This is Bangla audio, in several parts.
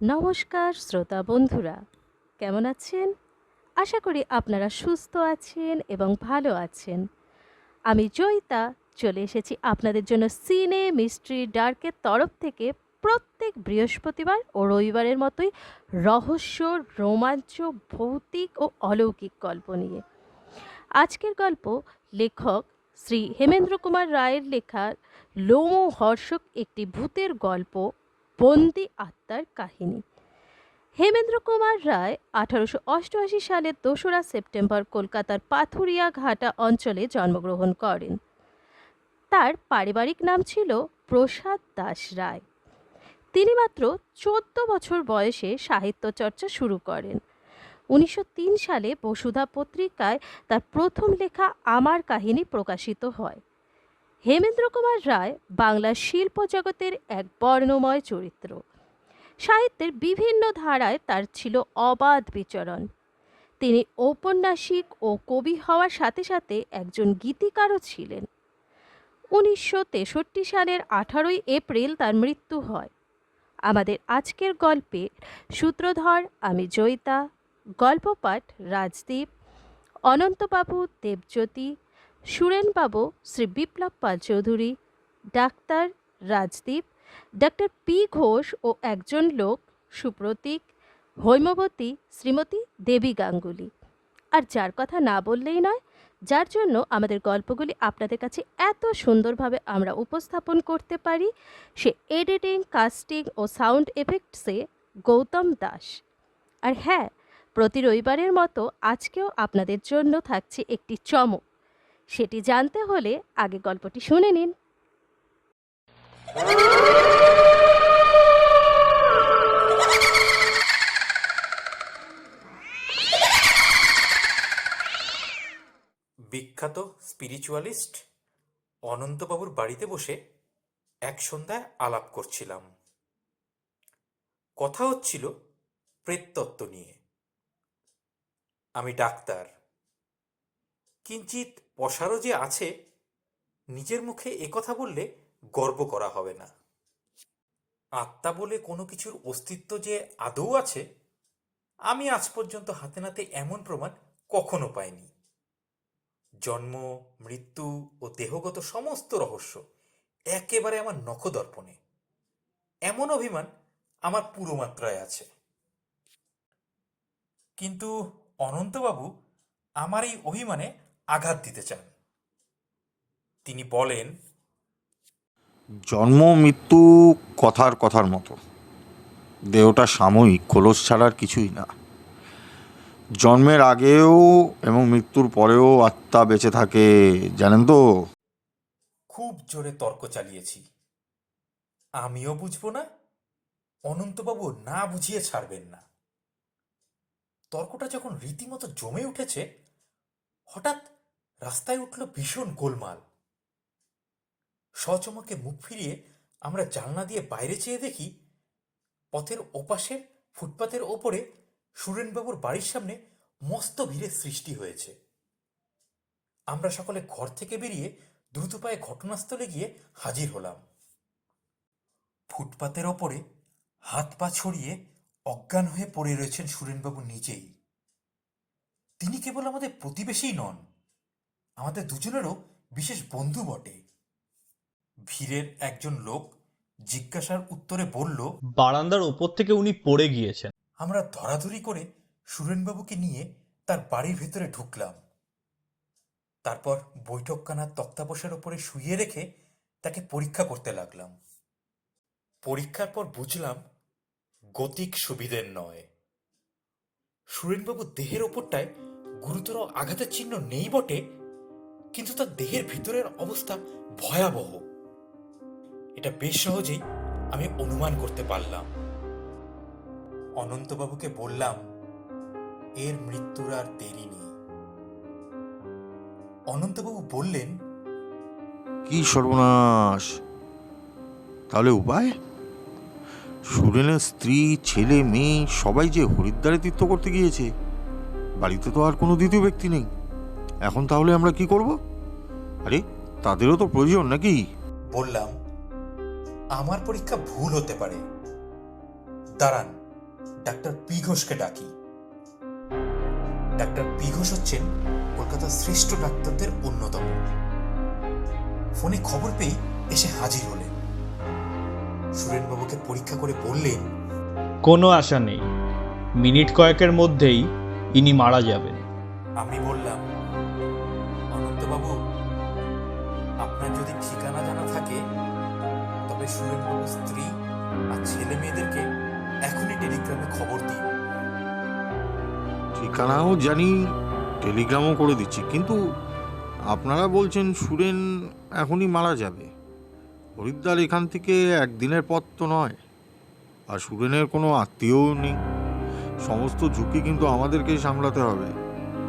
নমস্কার শ্রোতা বন্ধুরা, কেমন আছেন? আশা করি আপনারা সুস্থ আছেন এবং ভালো আছেন। আমি জয়িতা চলে এসেছি আপনাদের জন্য সিনে মিস্ট্রি ডার্কের তরফ থেকে প্রত্যেক বৃহস্পতিবার ও রবিবারের মতোই রহস্য, রোমাঞ্চ, ভৌতিক ও অলৌকিক গল্প নিয়ে। আজকের গল্প লেখক শ্রী হেমেন্দ্র কুমার রায়ের লেখা লোমহর্ষক একটি ভূতের গল্প, বন্দি আত্মার কাহিনী। হেমেন্দ্র কুমার রায় 1888 সালের 2রা সেপ্টেম্বর কলকাতার পাথুরিয়া ঘাটা অঞ্চলে জন্মগ্রহণ করেন। তার পারিবারিক নাম ছিল প্রসাদ দাস রায়। তিনি মাত্র 14 বছর বয়সে সাহিত্য চর্চা শুরু করেন। 1903 সালে বসুধা পত্রিকায় তার প্রথম লেখা আমার কাহিনী প্রকাশিত হয়। হেমেন্দ্র কুমার রায় বাংলার শিল্প জগতের এক বর্ণময় চরিত্র। সাহিত্যের বিভিন্ন ধারায় তার ছিল অবাধ বিচরণ। তিনি ঔপন্যাসিক ও কবি হওয়ার সাথে সাথে একজন গীতিকারও ছিলেন। 1963 সালের 18 এপ্রিল তার মৃত্যু হয়। আমাদের আজকের গল্পের সূত্রধর আমি জয়িতা, গল্পপাঠ রাজদীপ, অনন্তবাবু দেবজ্যোতি, সুরেনবাবু Shri Biplab Pal Chowdhury, doctor Rajdeep, doctor P Ghosh ও একজন লোক সুপ্রতীক, হৈমবতী শ্রীমতী দেবী গাঙ্গুলি। আর যার কথা না বললেই নয়, যার জন্য আমাদের গল্পগুলি আপনাদের কাছে এত সুন্দরভাবে আমরা উপস্থাপন করতে পারি, সে এডিটিং, কাস্টিং ও সাউন্ড এফেক্টসে গৌতম দাস। আর হ্যাঁ, প্রতি রবিবারের মতো আজকেও আপনাদের জন্য থাকছে একটি চমক। সেটি জানতে হলে আগে গল্পটি শুনে নিন। বিখ্যাত স্পিরিচুয়ালিস্ট অনন্তবাবুর বাড়িতে বসে এক সন্ধ্যায় আলাপ করছিলাম। কথা হচ্ছিল প্রেততত্ত্ব নিয়ে। আমি ডাক্তার, কিঞ্চিৎ পসারও যে আছে, নিজের মুখে একথা বললে গর্ব করা হবে না। আত্মা বলে কোনো কিছুর অস্তিত্ব যে আদৌ আছে, আমি আজ পর্যন্ত হাতে নাতে এমন প্রমাণ কখনো পাইনি। জন্ম, মৃত্যু ও দেহগত সমস্ত রহস্য একেবারে আমার নখদর্পণে। এমন অভিমান আমার পুরো মাত্রায় আছে। কিন্তু অনন্তবাবু আমার এই অভিমানে আঘাত দিতে চান। তিনি বলেন, জন্ম মৃত্যু কথার মতো। দেহটা সাময়িক, খোলস ছাড়ার কিছুই না। জন্মের আগেও এবং মৃত্যুর পরেও আত্মা বেঁচে থাকে, জানেন তো? খুব জোরে তর্ক চালিয়েছি। আমিও বুঝবো না, অনন্তবাবু না বুঝিয়ে ছাড়বেন না। তর্কটা যখন রীতিমতো জমে উঠেছে, হঠাৎ রাস্তায় উঠল ভীষণ গোলমাল। সচমকে মুখ ফিরিয়ে আমরা জানলা দিয়ে বাইরে চেয়ে দেখি, পথের ওপাশের ফুটপাতের ওপরে সুরেনবাবুর বাড়ির সামনে মস্ত ভিড়ের সৃষ্টি হয়েছে। আমরা সকলে ঘর থেকে বেরিয়ে দ্রুত পায়ে ঘটনাস্থলে গিয়ে হাজির হলাম। ফুটপাতের ওপরে হাত পা ছড়িয়ে অজ্ঞান হয়ে পড়ে রয়েছেন সুরেনবাবু নিজেই। তিনি কেবল আমাদের প্রতিবেশীই নন, আমাদের দুজনেরও বিশেষ বন্ধু বটে। ভিড়ের একজন লোক জিজ্ঞাসার উত্তরে বলল, বারান্দার ওপর থেকে উনি পড়ে গিয়েছেন। আমরা ধরাধরি করে সুরেনবাবুকে নিয়ে তার বাড়ির ভেতরে ঢুকলাম। তারপর বৈঠকখানার তক্তাপোষের ওপরে শুইয়ে রেখে তাকে পরীক্ষা করতে লাগলাম। পরীক্ষার পর বুঝলাম গতিক সুবিধের নয়। সুরেনবাবুর দেহের ওপরটায় গুরুতর আঘাতের চিহ্ন নেই বটে, কিন্তু তার দেহের ভিতরের অবস্থা ভয়াবহ। এটা বেশ সহজেই আমি অনুমান করতে পারলাম। অনন্তবাবুকে বললাম, এর মৃত্যুর আর দেরি নেই। অনন্তবাবু বললেন, কি সর্বনাশ! তাহলে উপায়? সুরেনের স্ত্রী, ছেলে, মেয়ে সবাই যে হরিদ্বারে তীর্থ করতে গিয়েছে। বাড়িতে তো আর কোনো দ্বিতীয় ব্যক্তি নেই। এখন তাহলে আমরা কি করব? আরে, তাদেরও তো প্রয়োজন নাকি? বললাম, আমার পরীক্ষা ভুল হতে পারে, দাঁড়ান ডাক্তার পি ঘোষকে ডাকি। ডাক্তার পি ঘোষ হচ্ছেন কলকাতার শ্রেষ্ঠ ডাক্তারদের অন্যতম। ফোনে খবর পেয়ে এসে হাজির হলেন। সুরেনবাবুকে পরীক্ষা করে বললেন, কোনো আশা নেই, মিনিট কয়েকের মধ্যেই ইনি মারা যাবেন। আমি বললাম, অনন্তবাবু, আপনার যদি ঠিকানা জানা থাকে তবে সুরেনবাবুর স্ত্রী আর ছেলে মেয়েদেরকে এখনই টেলিগ্রামে খবর দিন। ঠিকানাও জানি, টেলিগ্রামও করে দিচ্ছি, কিন্তু আপনারা বলছেন সুরেন এখনই মারা যাবে। হরিদ্বার এখান থেকে একদিনের পথ তো নয়, আর সুরেনের কোনো আত্মীয়ও নেই। সমস্ত ঝুঁকি কিন্তু আমাদেরকেই সামলাতে হবে।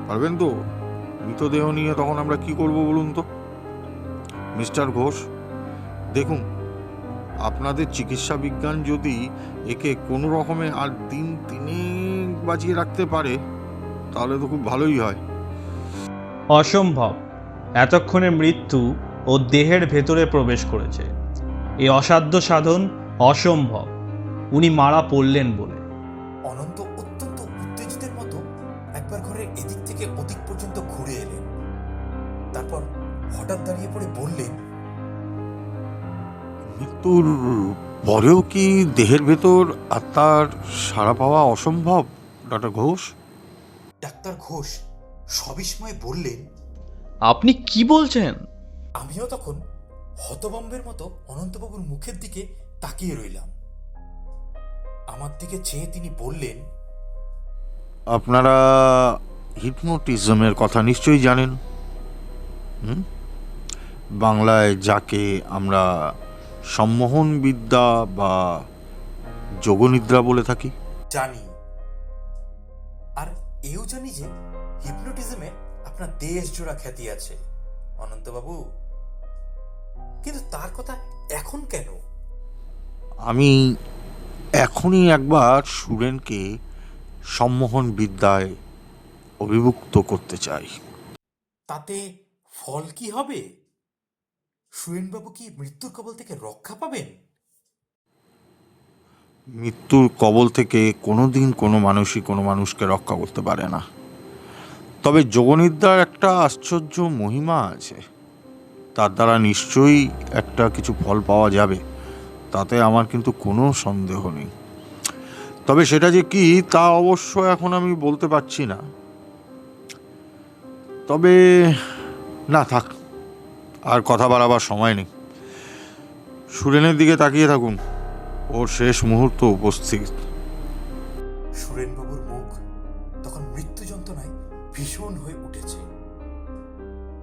পারবেন তো? মৃতদেহ নিয়ে তখন আমরা কি করব বলুন তো? মিস্টার ঘোষ, দেখুন, আপনাদের চিকিৎসা বিজ্ঞান যদি একে কোনো রকমে আর দিন তিনেক বাঁচিয়ে রাখতে পারে তাহলে তো খুব ভালোই হয়। অসম্ভব, এতক্ষণে মৃত্যু ও দেহের ভেতরে প্রবেশ করেছে। এই অসাধ্য সাধন অসম্ভব। উনি মারা পড়লেন বলে। অনন্ত অত্যন্ত উত্তেজিতের মতো একবার ঘরের এদিক থেকে ওদিক পর্যন্ত ঘুরে এলেন। তারপর হঠাৎ দাঁড়িয়ে পড়ে বললেন, মৃত্যুর পরেও কি দেহের ভেতর আত্মার সাড়া পাওয়া অসম্ভব, ডক্টর ঘোষ? ডাক্তার ঘোষ সবিস্ময়ে বললেন, আপনি কি বলছেন? আমিও তখন হতভম্বের মতো অনন্তবাবুর মুখের দিকে তাকিয়ে রইলাম। আমার দিকে চেয়ে তিনি বললেন, আপনারা হিপনোটিজমের কথা নিশ্চয়ই জানেন। বাংলায় যাকে আমরা সম্মোহন বিদ্যা বা যোগনিদ্রা বলে থাকি। জানি, আর এও জানি যে হিপনোটিজমে আপনার দেশ জোড়া খ্যাতি আছে অনন্তবাবু। কিন্তু তার কথা এখন কেন? আমি এখনই একবার সুরেনকে সম্মোহন বিদ্যায় অভিভুক্ত করতে চাই। তাতে ফল কি হবে? সুরেনবাবু কি মৃত্যুর কবল থেকে রক্ষা পাবেন? মৃত্যুর কবল থেকে কোনোদিন কোনো মানুষই কোনো মানুষকে রক্ষা করতে পারে না। তবে যোগনিদ্রার একটা আশ্চর্য মহিমা আছে, তার দ্বারা নিশ্চয়ই একটা কিছু ফল পাওয়া যাবে, তাতে আমার কিন্তু কোনো সন্দেহ নেই। তবে সেটা যে কি তা অবশ্য এখন আমি বলতে পারছি না। তবে না, থাক, আর কথা বাড়াবার সময় নেই। সুরেনের দিকে তাকিয়ে থাকুন, ওর শেষ মুহূর্ত উপস্থিত। সুরেনবাবুর মুখ তখন মৃত্যু যন্ত্রণায় ভীষণ হয়ে উঠেছে।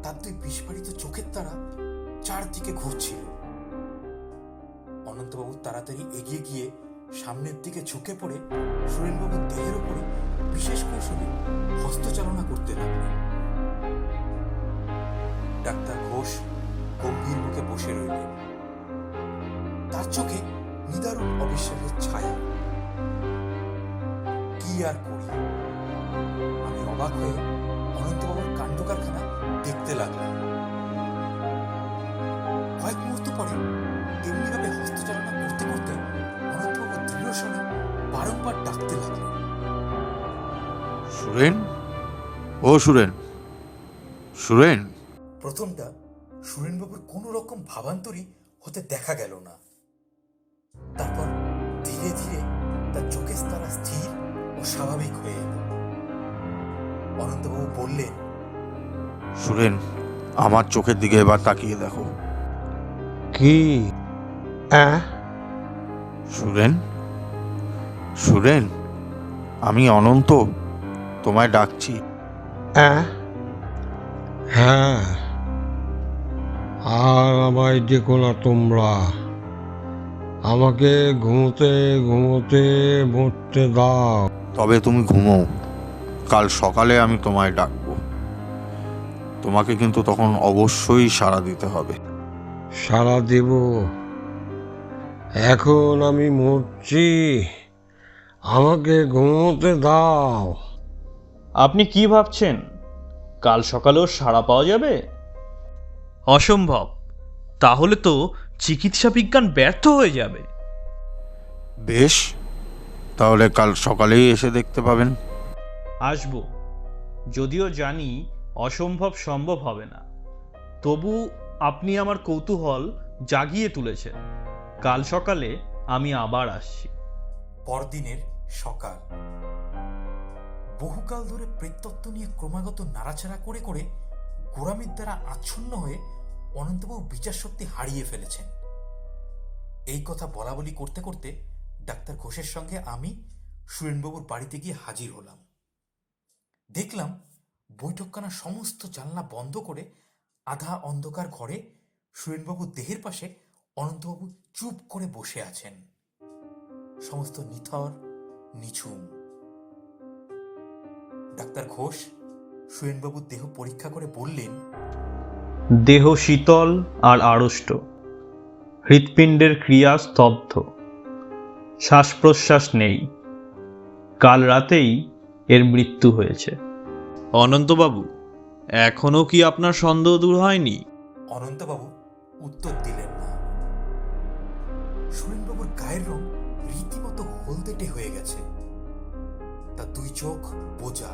তার দুই বিস্ফারিত চোখের তারা চারদিকে ঘুরছিল। অনন্তবাবু তাড়াতাড়ি এগিয়ে গিয়ে সামনের দিকে ঝুঁকে পড়ে সুরেনবাবুর দেহের উপরে বিশেষ কৌশলে হস্তচালনা করতে লাগলেন। ডাক্তার ঘোষ গম্ভীর মুখে বসে রইলেন। তার চোখে নিদারুণ অবিশ্বাসের ছায়া। কি আর করি, আমি অবাক হয়ে অনন্তবাবুর কাণ্ড কারখানা দেখতে লাগলাম। কয়েক মুহূর্ত পরে তেমনি ভাবে হস্তচালনা করতে করতে অনন্তবাবু দৃঢ় স্বরে বারংবার ডাকতে লাগলেন, সুরেন, ও সুরেন, সুরেন। প্রথমটা সুরেনবাবুর কোনো রকম ভাবান্তরই হতে দেখা গেল না। তারপর ধীরে ধীরে তার চোখের তারা স্থির ও স্বাভাবিক হয়ে এলো। অনন্তবাবু বললেন, সুরেন, আমার চোখের দিকে এবার তাকিয়ে দেখো। কি? সুরেন, সুরেন, আমি অনন্ত তোমায় ডাকছি। হ্যাঁ, আর আমায় দেখো না তোমরা। আমাকে ঘুমোতে ঘুমোতে মরতে দাও। তবে তুমি ঘুমো, কাল সকালে আমি তোমায় ডাকবো। তোমাকে কিন্তু তখন অবশ্যই সাড়া দিতে হবে। সাড়া দেব? এখন আমি মরছি, আমাকে ঘুমোতে দাও। আপনি কি ভাবছেন কাল সকালেও সাড়া পাওয়া যাবে? অসম্ভব। তাহলে তো চিকিৎসা বিজ্ঞান ব্যর্থ হয়ে যাবে। বেশ, তাহলে কাল সকালেই এসে দেখতে পাবেন। আসবো, যদিও জানি অসম্ভব সম্ভব হবে না, তবু আপনি আমার কৌতূহল জাগিয়ে তুলেছেন। কাল সকালে আমি আবার আসছি। পরদিনের সকাল। বহুকাল ধরে প্রেততত্ত্ব নিয়ে ক্রমাগত নাড়াচাড়া করে করে গোড়ামির দ্বারা আচ্ছন্ন হয়ে অনন্তবাবু বিচার শক্তি হারিয়ে ফেলেছেন। এই কথা বলা বলি করতে করতে ডাক্তার ঘোষের সঙ্গে আমি সুরেনবাবুর বাড়িতে গিয়ে হাজির হলাম। দেখলাম বৈঠকখানা সমস্ত জানলা বন্ধ করে আধা অন্ধকার ঘরে সুরেনবাবুর দেহের পাশে অনন্তবাবু চুপ করে বসে আছেন, সমস্ত নিথর নিঝুম। ডাক্তার ঘোষ সুরেনবাবুর দেহ পরীক্ষা করে বললেন, দেহ শীতল আর আড়ষ্ট, হৃৎপিণ্ডের ক্রিয়া স্তব্ধ, শ্বাস প্রশ্বাস নেই। কাল রাতেই এর মৃত্যু হয়েছে। অনন্তবাবু, এখনো কি আপনার সন্দেহ দূর হয়নি? অনন্তবাবু উত্তর দিলেন না। সুরেনবাবুর গায়ের রং রীতিমতো হলদেটে হয়ে গেছে, তার দুই চোখ বোঝা,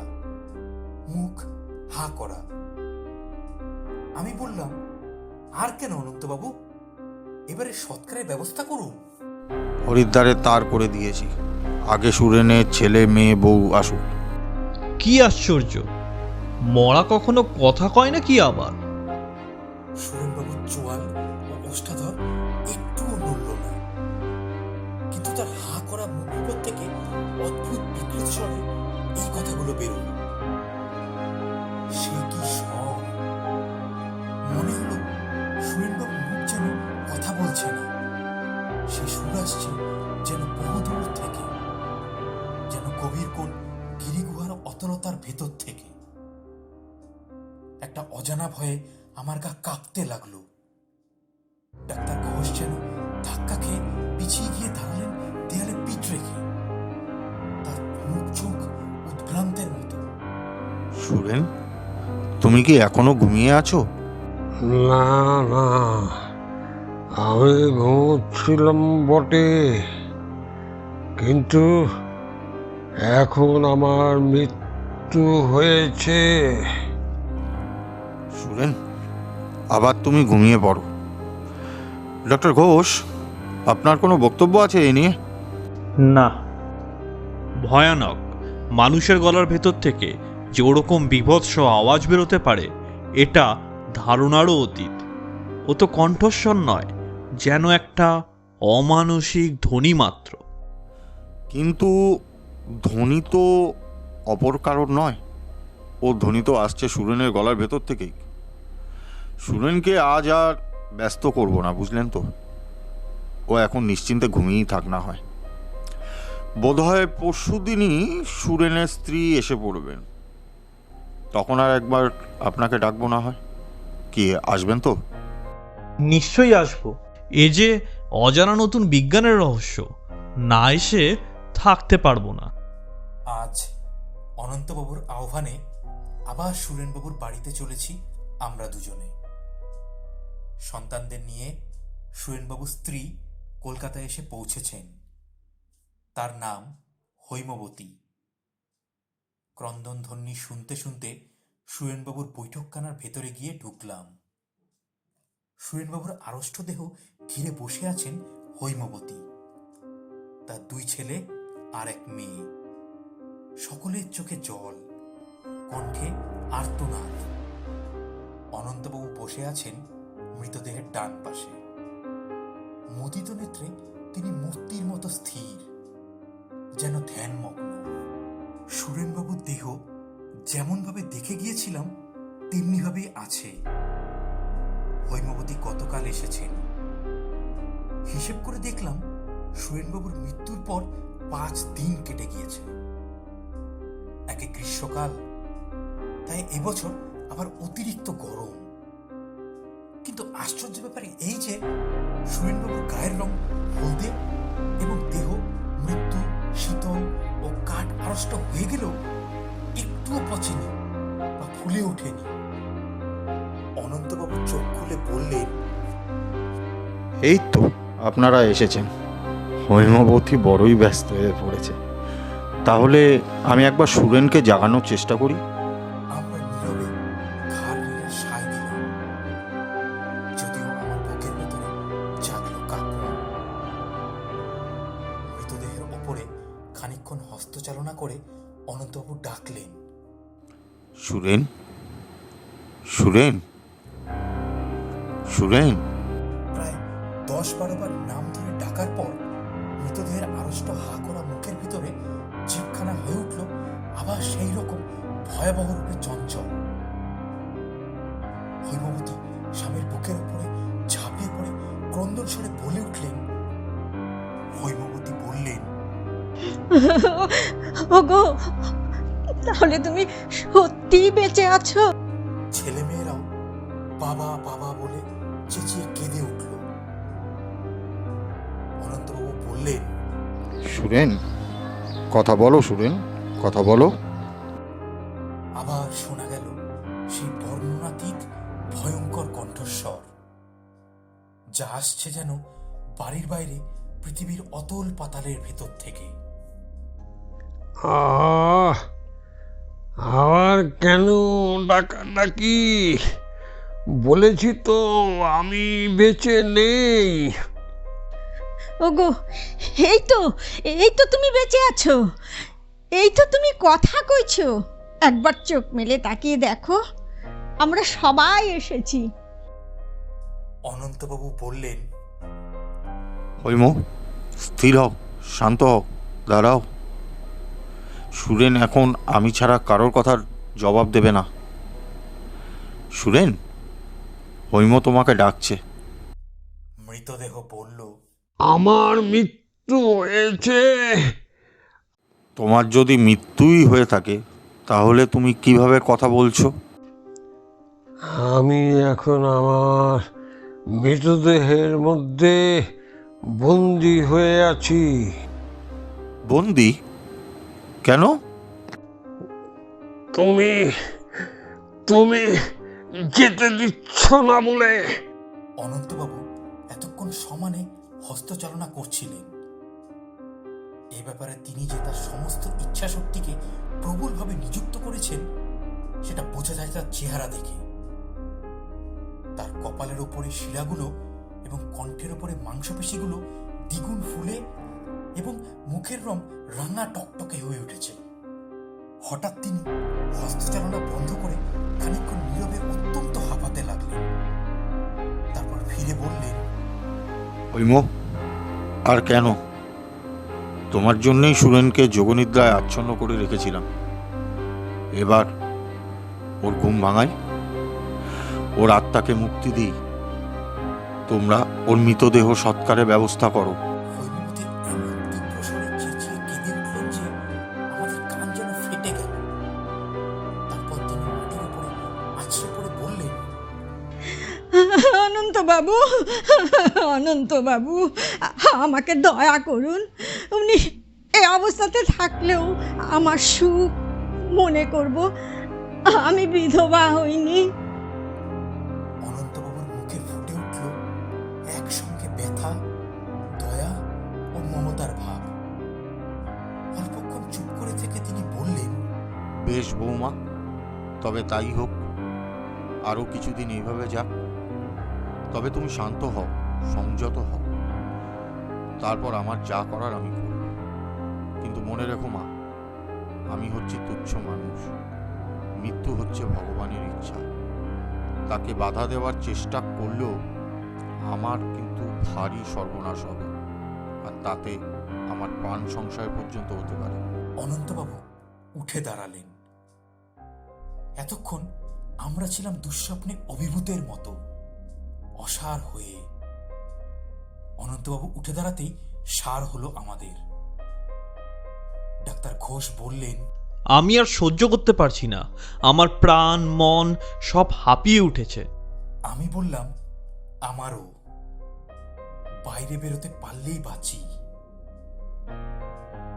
মুখ হা করা। আমি বললাম, আর কেন অনন্তবাবু, এবারে সৎকারের ব্যবস্থা করুন। হরিদ্বারে তার করে দিয়েছি, আগে সুরেনের ছেলে মেয়ে বউ আসুক। কি আশ্চর্য, মরা কখনো কথা কয় না কি আবার? সুরেনবাবুর চোয়াল ও ওষ্ঠাধর একটুও নড়ল না, কিন্তু তার হা করা মুখ থেকে অদ্ভুত বিকৃত স্বরে এই কথাগুলো বেরোল। সে কি সব! মনে হলো সুরেনবাবু মুখ যেন কথা বলছে না, সে সুর আসছে যেন বহুদূর থেকে, যেন গভীর কোন গিরিগুহার অতলতার ভেতর থেকে। একটা অজানা ভয়ে আমার গা কাঁপতে লাগলো। ডাক্তার ঘোষ যেন ধাক্কা খেয়ে পিছিয়ে গিয়ে দাঁড়ালেন দেয়ালে পিঠ রেখে, তার মুখ চোখ উদ্ভ্রান্তের মতো। সুরেন, তুমি কি এখনো ঘুমিয়ে আছো? না না, আমি ঘুমোচ্ছিলাম বটে, কিন্তু এখন আমার মৃত্যু হয়েছে। সুরেন, আবার তুমি ঘুমিয়ে পড়ো। ডক্টর ঘোষ, আপনার কোনো বক্তব্য আছে এ নিয়ে? না। ভয়ানক, মানুষের গলার ভেতর থেকে যে ওরকম বীভৎস আওয়াজ বেরোতে পারে এটা ধারণারও অতীত। ও তো কণ্ঠস্বর নয়, যেন একটা অমানসিক ধ্বনি মাত্র। কিন্তু ধ্বনি তো অপর কারোর নয়, ও ধ্বনি তো আসছে সুরেনের গলার ভেতর থেকেই। সুরেনকে আজ আর ব্যস্ত করব না, বুঝলেন তো? ও এখন নিশ্চিন্তে ঘুমিয়েই থাক না হয়। বোধহয় পরশু দিনই সুরেনের স্ত্রী এসে পড়বেন, তখন আর একবার আপনাকে ডাকবো না হয়। কি আসবেন তো? নিশ্চয়ই আসবো। এ যে অজানা নতুন বিজ্ঞানের রহস্য, না এসে থাকতে পারবো না। আজ অনন্তবাবুর আহ্বানে আবার সুরেনবাবুর বাড়িতে চলেছি আমরা দুজনে। সন্তানদের নিয়ে সুরেনবাবুর স্ত্রী কলকাতায় এসে পৌঁছেছেন। তার নাম হৈমবতী। ক্রন্দনধ্বনি শুনতে শুনতে সুরেনবাবুর বৈঠকখানার ভেতরে গিয়ে ঢুকলাম। সুরেনবাবুর আড়ষ্ট দেহ ঘিরে বসে আছেন হৈমবতী, তার দুই ছেলে আর এক মেয়ে। সকলের চোখে জল, কণ্ঠে আর্তনাদ। অনন্তবাবু বসে আছেন মৃতদেহের ডান পাশে। মুদিত নেত্রে তিনি মূর্তির মতো স্থির, যেন ধ্যানমগ্ন। সুরেনবাবুর দেহ যেমনভাবে দেখে গিয়েছিলাম তেমনিভাবেই আছে। হৈমবতী গতকাল এসেছেন। হিসেব করে দেখলাম সুরেনবাবুর মৃত্যুর পর 5 দিন কেটে গিয়েছে। একে গ্রীষ্মকাল, তাই এবছর আবার অতিরিক্ত গরম। কিন্তু আশ্চর্য ব্যাপার এই যে সুরেনবাবুর গায়ের রং হলদে এবং দেহ মৃত্যু, শীতল ও কাঠ আড়ষ্ট হয়ে গেলেও একটুও পচেনি বা ফুলে ওঠেনি। অনন্তবাবু চোখ খুলে বললেন, এই তো আপনারা এসেছেন। হৈমবতী বড়ই ব্যস্ত হয়ে পড়েছে। তাহলে আমি একবার সুরেনকে জাগানোর চেষ্টা করি। আমরা নীরবে ঘাড় নেড়ে সায় দিলাম, যদিও আমার বুকের ভেতরে জাগলো কাঁপন। মৃতদেহের ওপরে খানিকক্ষণ হস্তচালনা করে অনন্তবাবু ডাকলেন, সুরেন, সুরেন, সুরেন। প্রায় 10-12 বার নাম ধরে ডাকার পর মৃতদেহের আড়ষ্ট হা করা মুখের ভিতরে জিভখানা হয়ে উঠল আবার সেই রকম ভয়াবহ রূপে চঞ্চল। হৈমবতী স্বামীর বুকের উপরে ঝাঁপিয়ে পড়ে ক্রন্দন স্বরে বলে উঠলেন। হৈমবতী বললেন, ওগো, তাহলে তুমি সত্যিই বেঁচে আছো? ছেলেমেয়েরাও বাবা বাবা বলে চেঁচিয়ে কেঁদে উঠল। অনন্তবাবু বললেন, সুরেন, কথা বলো সুরেন, কথা বলো। আবার শোনা গেল সেই বর্ণনাতীত ভয়ঙ্কর কণ্ঠস্বর, যা আসছে যেন বাড়ির বাইরে পৃথিবীর অতল পাতালের ভেতর থেকে। আহ, আবার কেন ডাকাডাকি? বলেছি তো আমি বেঁচে নেই। ওগো, এই তো তুমি বেঁচে আছো, এই তো তুমি কথা কইছো। একবার চোখ মেলে তাকিয়ে দেখো, আমরা সবাই এসেছি। অনন্তবাবু বললেন, হৈম, স্থির হও, শান্ত হও, দাঁড়াও। সুরেন এখন আমি ছাড়া কারোর কথার জবাব দেবে না। সুরেন, হৈম তোমাকে ডাকছে। মৃতদেহ বলল, আমার মৃত্যু হয়েছে। তোমার যদি মৃত্যুই হয়ে থাকে তাহলে তুমি কিভাবে কথা বলছো? আমি এখন আমার মৃতদেহের মধ্যে বন্দি হয়ে আছি। বন্দি? কেন? তুমি তুমি যেতে দিচ্ছ না বলে। অনন্তবাবু এতক্ষণ সমানে হস্তচালনা করছিলেন। এ ব্যাপারে তিনি যে তার সমস্ত ইচ্ছা শক্তিকে প্রবলভাবে নিযুক্ত করেছেন সেটা বোঝা যায় তার চেহারা দেখে। তার কপালের ওপরে শিরাগুলো এবং কণ্ঠের ওপরে মাংসপেশিগুলো দ্বিগুণ ফুলে এবং মুখের রং রাঙা টকটকে হয়ে উঠেছে। হঠাৎ তিনি হস্তচালনা বন্ধ করে খানিকক্ষণ নীরবে অত্যন্ত হাঁপাতে লাগলেন। তারপর ফিরে বললেন, হৈম, আর কেন? তোমার জন্যই সুরেনকে যোগনিদ্রায় আচ্ছন্ন করে রেখেছিলাম। এবার ওর ঘুম ভাঙাই, ওর আত্মাকে মুক্তি দিই। তোমরা ওর মৃতদেহ সৎকারের ব্যবস্থা করো। হৈমবতী এমন তীব্র স্বরে চেঁচিয়ে কেঁদে উঠলেন যে আমাদের কান যেন ফেটে গেল। তারপর তিনি মাটির উপরে আছড়ে পড়ে বললেন, অনন্তবাবু, অনন্তবাবু, আমাকে দয়া করুন। উনি এই অবস্থাতে থাকলেও আমার সুখ মনে করব, আমি বিধবা হইনি। অনন্তবাবুর মুখে ফুটে উঠল একসঙ্গে ব্যথা, দয়া ও মমতার ভাব। অল্পক্ষণ চুপ করে থেকে তিনি বললেন, বেশ বৌমা, তবে তাই হোক। আরও কিছুদিন এইভাবে যাক। তবে তুমি শান্ত হও, সংযত হও। তারপর আমার যা করার আমি করব। কিন্তু মনে রেখো মা, আমি হচ্ছি তুচ্ছ মানুষ। মৃত্যু হচ্ছে ভগবানের ইচ্ছা। তাকে বাধা দেওয়ার চেষ্টা করলেও আমার কিন্তু ভারী সর্বনাশ হবে, আর তাতে আমার প্রাণ সংশয় পর্যন্ত হতে পারে। অনন্তবাবু উঠে দাঁড়ালেন। এতক্ষণ আমরা ছিলাম দুঃস্বপ্নে অভিভূতের মতো, অসার হয়ে। অনন্তবাবু উঠে দাঁড়াতেই সার হলো আমাদের। ডাক্তার ঘোষ বললেন, আমি আর সহ্য করতে পারছি না, আমার প্রাণ মন সব হাঁপিয়ে উঠেছে। আমি বললাম, আমারও। বাইরে বেরোতে পারলেই বাঁচি।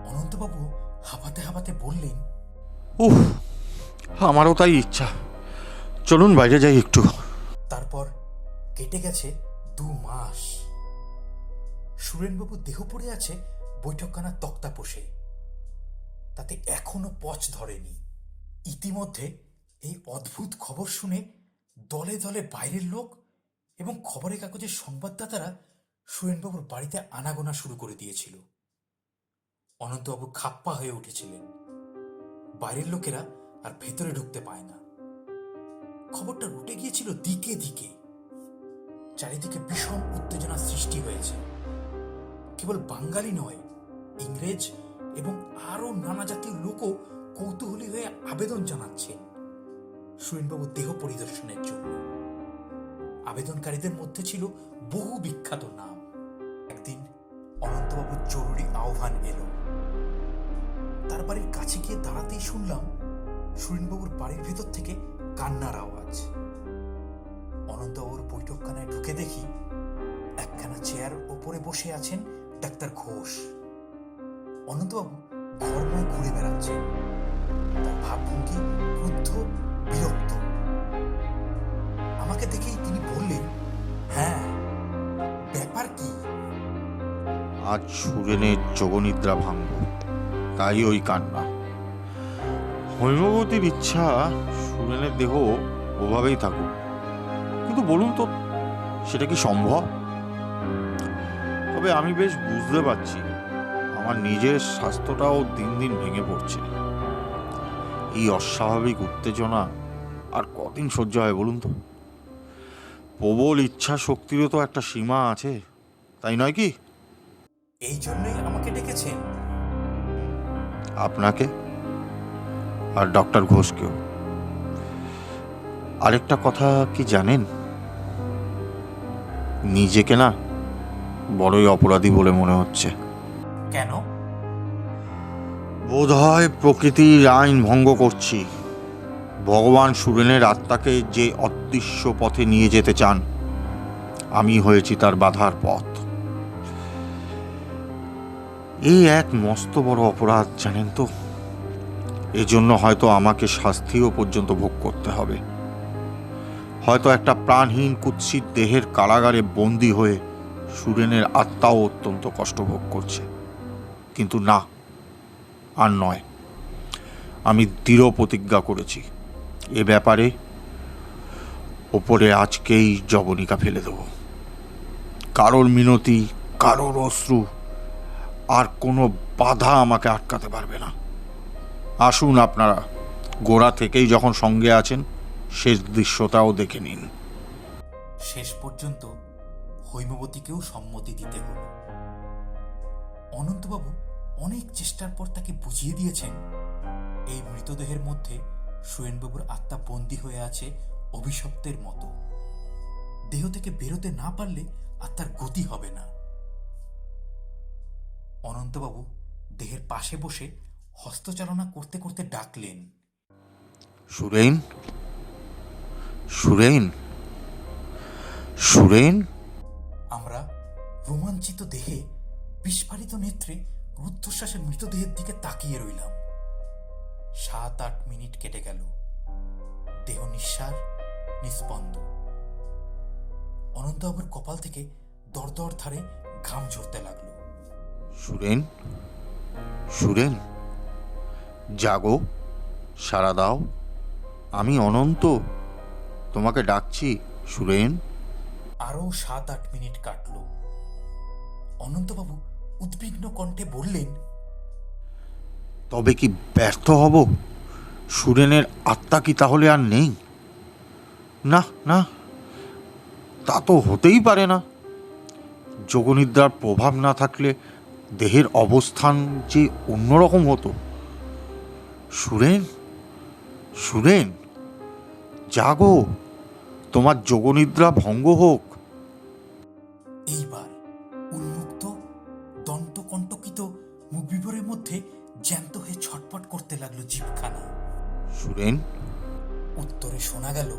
অনন্তবাবু হাঁপাতে হাঁপাতে বললেন, উফ, আমারও তাই ইচ্ছা। চলুন বাইরে যাই একটু। তারপর কেটে গেছে 2 মাস। সুরেনবাবু দেহ পড়ে আছে বৈঠকখানার তক্তা পোষে। তাতে এখনো পচ ধরেনি। ইতিমধ্যে এই অদ্ভুত খবর শুনে দলে দলে বাইরের লোক এবং খবরের কাগজের সংবাদদাতারা সুরেনবাবুর বাড়িতে আনাগোনা শুরু করে দিয়েছিল। অনন্তবাবু খাপ্পা হয়ে উঠেছিলেন। বাইরের লোকেরা আর ভেতরে ঢুকতে পায় না। খবরটা রটে গিয়েছিল দিকে দিকে। চারিদিকে ভীষণ উত্তেজনা সৃষ্টি হয়েছে। কেবল বাঙালি নয়, ইংরেজ এবং আরো নানা জাতির লোকও কৌতূহলী হয়ে আবেদন জানাচ্ছেন সুরেনবাবুর দেহ পরিদর্শনের জন্য। আবেদনকারীদের মধ্যে ছিল বহু বিখ্যাত নাম। একদিন অনন্তবাবুর জরুরি আহ্বান এলো। তার বাড়ির কাছে গিয়ে দাঁড়াতেই শুনলাম সুরেনবাবুর বাড়ির ভেতর থেকে কান্নার আওয়াজ। অনন্তবাবুর বৈঠকখানায় ঢুকে দেখি একখানা চেয়ার ওপরে বসে আছেন ডাক্তার ঘোষ। অনন্তবাবু ঘরময় ঘুরে বেড়াচ্ছেন। তার ভাবভঙ্গি ক্রুদ্ধ, বিরক্ত। আমাকে দেখেই তিনি বললেন, হ্যাঁ, ব্যাপার কি? আজ সুরেনের যোগনিদ্রা ভাঙব, তাই ওই কান্না। হৈমবতীর ইচ্ছা সুরেনের দেহ ওভাবেই থাকুক, কিন্তু বলুন তো সেটা কি সম্ভব? তবে আমি বেশ বুঝতে পারছি আমার নিজের স্বাস্থ্যটাও দিন দিন ভেঙে পড়ছে। এই অস্বাভাবিক উত্তেজনা আর কদিন সহ্য হয় বলুন তো? প্রবল ইচ্ছা শক্তিরও তো একটা সীমা আছে, তাই নয় কি? এই জন্যই আমাকে ডেকেছেন? আপনাকে আর ডক্টর ঘোষকেও। আরেকটা কথা কি জানেন? নিজেকে না বড়ই অপরাধী বলে মনে হচ্ছে। কেন? বোধহয় প্রকৃতির আইন ভঙ্গ করছি। ভগবান সুরেনের আত্মাকে যে অদৃশ্য পথে নিয়ে যেতে চান, আমি হয়েছি তার বাধার পথ। এই এক মস্ত বড় অপরাধ, জানেন তো। এজন্য হয়তো আমাকে শাস্তিও পর্যন্ত ভোগ করতে হবে। হয়তো একটা প্রাণহীন কুৎসিত দেহের কারাগারে বন্দী হয়ে সুরেনের আত্মাও অত্যন্ত কষ্ট ভোগ করছে। কিন্তু না, আর নয়। আমি দৃঢ় প্রতিজ্ঞা করেছি, এ ব্যাপারে ওপরে আজকেই জবনিকা ফেলে দেব। কারোর মিনতি, কারোর অশ্রু আর কোনো বাধা আমাকে আটকাতে পারবে না। আসুন আপনারা, গোড়া থেকেই যখন সঙ্গে আছেন, শেষ দৃশ্যটাও দেখে নিন। শেষ পর্যন্ত হৈমবতীকেও সম্মতি দিতে হলো। অনন্তবাবু অনেক চেষ্টার পর তাকে বুঝিয়ে দিয়েছেন এই মৃতদেহের মধ্যে সুরেনবাবুর আত্মা বন্দী হয়ে আছে অভিশপ্তের মতো। দেহ থেকে বেরোতে না পারলে আত্মার গতি হবে না। অনন্তবাবু দেহের পাশে বসে হস্তচালনা করতে করতে ডাকলেন, সুরেন, সুরেন, সুরেন। আমরা রোমাঞ্চিত দেহে, বিস্ফারিত নেত্রে রুদ্ধশ্বাসের মৃতদেহের দিকে তাকিয়ে রইলাম। 7-8 মিনিট কেটে গেল। দেহ নিঃসার, নিস্পন্দ। অনন্তবাবুর কপাল থেকে দরদর ধারে ঘাম ঝরতে লাগলো। সুরেন, সুরেন, জাগো, সাড়া দাও। আমি অনন্ত, তোমাকে ডাকছি সুরেন। আরো 7-8 মিনিট কাটল। অনন্তবাবু উদ্বিগ্ন কণ্ঠে বললেন, তবে কি ব্যর্থ হব? সুরেনের আত্মা কি তাহলে আর নেই? না না, তা তো হতেই পারে না। যোগনিদ্রার প্রভাব না থাকলে দেহের অবস্থান যে অন্যরকম হতো। সুরেন, সুরেন, জাগো, তোমার যোগনিদ্রা ভঙ্গ হোক। এইবার উন্মুক্ত, দন্তকণ্টকিত মুখবিবরের মধ্যে জ্যান্ত হয়ে ছটপট করতে লাগলো জিভখানা। সুরেন। উত্তরে শোনা গেল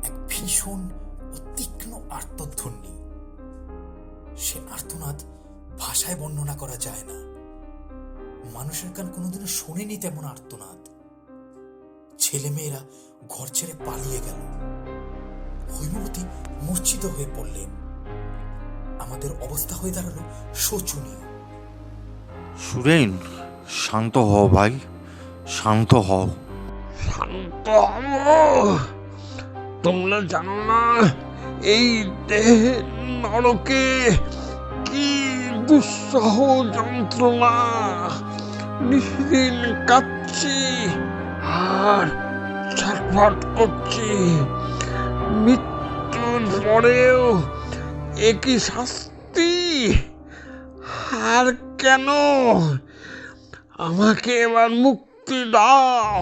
এক ভীষণ ও তীক্ষ্ণ আর্তধ্বনি। সে আর্তনাদ ভাষায় বর্ণনা করা যায় না। মানুষের কান কোনোদিনও শোনেনি তেমন আর্তনাদ। ছেলেমেয়েরা ঘর ছেড়ে পালিয়ে গেল। হৈমবতী মূর্ছিত হয়ে পড়লেন। আমাদের অবস্থা হয়ে দাঁড়ালো শোচনীয়। সুরেন, শান্ত হও ভাই, শান্ত হও। শান্ত হও? তোমরা জানো না এই দেহের নরকে কি দুঃসহ যন্ত্রণা। নিঃদিন কাঁদছি আর ছটফট করছি। মৃত্যুর পরেও একই শাস্তি। আর কেন? আমাকে এবার মুক্তি দাও,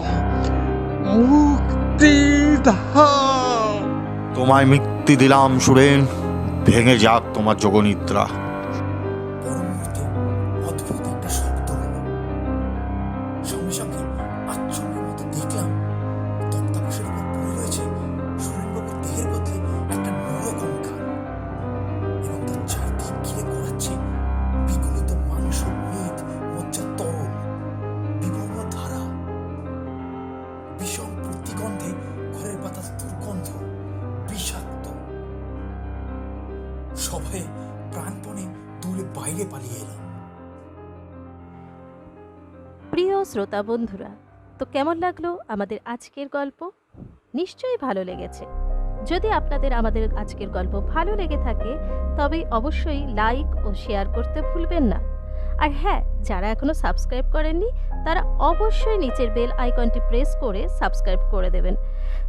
মুক্তি দাও। তোমায় মুক্তি দিলাম সুরেন, ভেঙে যাক তোমার যোগনিদ্রা। পর মুহূর্তে অদ্ভুত একটা শব্দ হলো। সঙ্গে সঙ্গে আশ্চর্যের মতো দেখলাম তক্তাপোশের উপর পড়ে রয়েছে সুরেনবাবুর দেহের বদলে একটা নরকঙ্কাল, এবং তার চারদিক ঘিরে ঘোরাচ্ছে বিগলিত মাংস, মেদ, মজ্জার তরল, বিবর্ণ ধারা। বিষম প্রতিগন্ধে ঘরের বাতাস দুর্গন্ধ, বিষাক্ত। সবাই প্রাণপণে দূরে বাইরে পালিয়ে এলাম। প্রিয় শ্রোতা বন্ধুরা, তো কেমন লাগলো আমাদের আজকের গল্প? নিশ্চয়ই ভালো লেগেছে। যদি আপনাদের আমাদের আজকের গল্প ভালো লেগে থাকে তবে অবশ্যই লাইক ও শেয়ার করতে ভুলবেন না। আর হ্যাঁ, যারা এখনও সাবস্ক্রাইব করেননি তারা অবশ্যই নিচের বেল আইকনটি প্রেস করে সাবস্ক্রাইব করে দেবেন।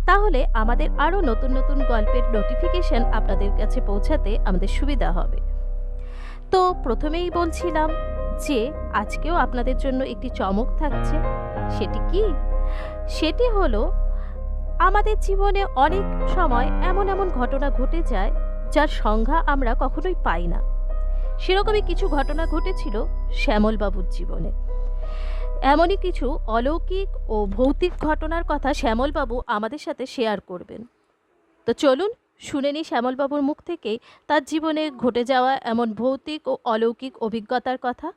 তাহলে আমাদের আরও নতুন নতুন গল্পের নোটিফিকেশন আপনাদের কাছে পৌঁছাতে আমাদের সুবিধা হবে। তো প্রথমেই বলছিলাম যে আজকেও আপনাদের জন্য একটি চমক থাকছে। সেটি কি? সেটি হলো, আমাদের জীবনে অনেক সময় এমন এমন ঘটনা ঘটে যায় যার সংজ্ঞা আমরা কখনোই পাই না। সেরকমই কিছু ঘটনা ঘটেছিল শ্যামলবাবুর জীবনে। এমনই কিছু অলৌকিক ও ভৌতিক ঘটনার কথা শ্যামলবাবু আমাদের সাথে শেয়ার করবেন। তো চলুন শুনে নিই শ্যামলবাবুর মুখ থেকেই তার জীবনে ঘটে যাওয়া এমন ভৌতিক ও অলৌকিক অভিজ্ঞতার কথা।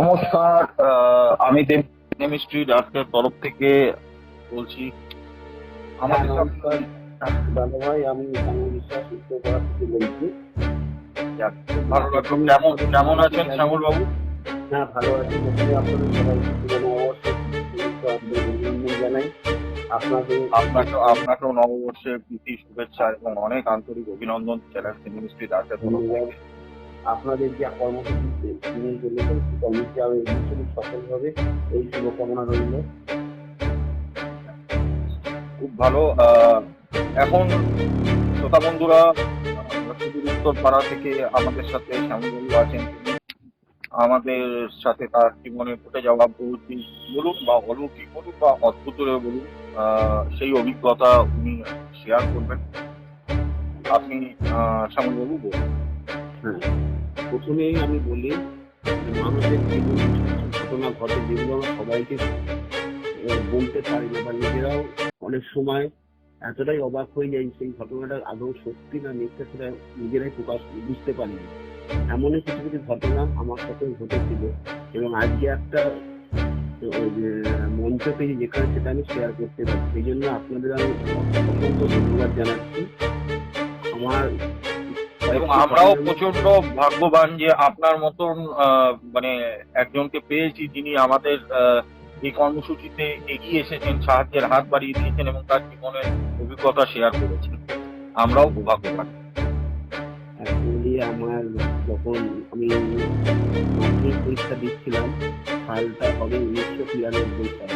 নমস্কার, আমি কেমিস্ট্রি ডাক্তার তরফ থেকে বলছি। আমাদের নমস্কার দাদা ভাই, আমি শ্যামল বিশ্বাস উত্তরপাড়া থেকে বলছি। যাক, খুব ভালো লাগলো। কেমন আছেন শ্যামল বাবু? হ্যাঁ, ভালো আছি। প্রথমে আপনাদের সবাইকে পুরো নববর্ষের অভিনন্দন জানাই। আপনাকেও নববর্ষের প্রীতি শুভেচ্ছা এবং অনেক আন্তরিক অভিনন্দন জানাই কেমিস্ট্রি ডাক্তার তরফ থেকে। আপনাদের যে কর্মসূচিতে তিনি চলেছেন সেই কর্মসূচি আমি নিশ্চয়ই সফল হবে, এই শুভকামনা রইল। খুব ভালো। এখন শ্রোতা বন্ধুরা, সুদূর উত্তর পাড়া থেকে আমাদের সাথে শ্যামলবাবু আছেন। আমাদের সাথে তার জীবনে ঘটে যাওয়া ভৌতিক বলুন বা অলৌকিক বলুন বা অদ্ভুত বলুন, সেই অভিজ্ঞতা উনি শেয়ার করবেন। আপনি শ্যামলবাবু বলুন। হ্যাঁ, প্রথমেই আমি বলি যে মানুষের জীবনে ঘটনা ঘটে যেগুলো আমরা সবাইকে বলতে পারি না, বা নিজেরাও অনেক সময় এতটাই অবাক হয়ে যাই সেই ঘটনাটা আদৌ সত্যি না মিথ্যা সেটা নিজেরাই বুঝতে পারি না। এমনই কিছু কিছু ঘটনা আমার সাথে ঘটেছিল, এবং আজকে একটা মঞ্চ পেয়ে যেখানে সেটা আমি শেয়ার করতে পারি, সেই জন্য আপনাদের আমি অসংখ্য ধন্যবাদ জানাচ্ছি। আমার এবং আমরাও প্রচন্ড ভাগ্যবান যে আপনার মতন মানে একজনকে পেয়েছি যিনি আমাদের এই কর্মসূচিতে এগিয়ে এসেছেন, সাহায্যের হাত বাড়িয়ে দিয়েছেন এবং তার জীবনের অভিজ্ঞতা শেয়ার করেছেন। আমরাও ভাগ্যবান। অ্যাকচুয়ালি আমার যখন আমি মাধ্যমিক পরীক্ষা দিচ্ছিলাম, সালটা হবে 1993 সাল।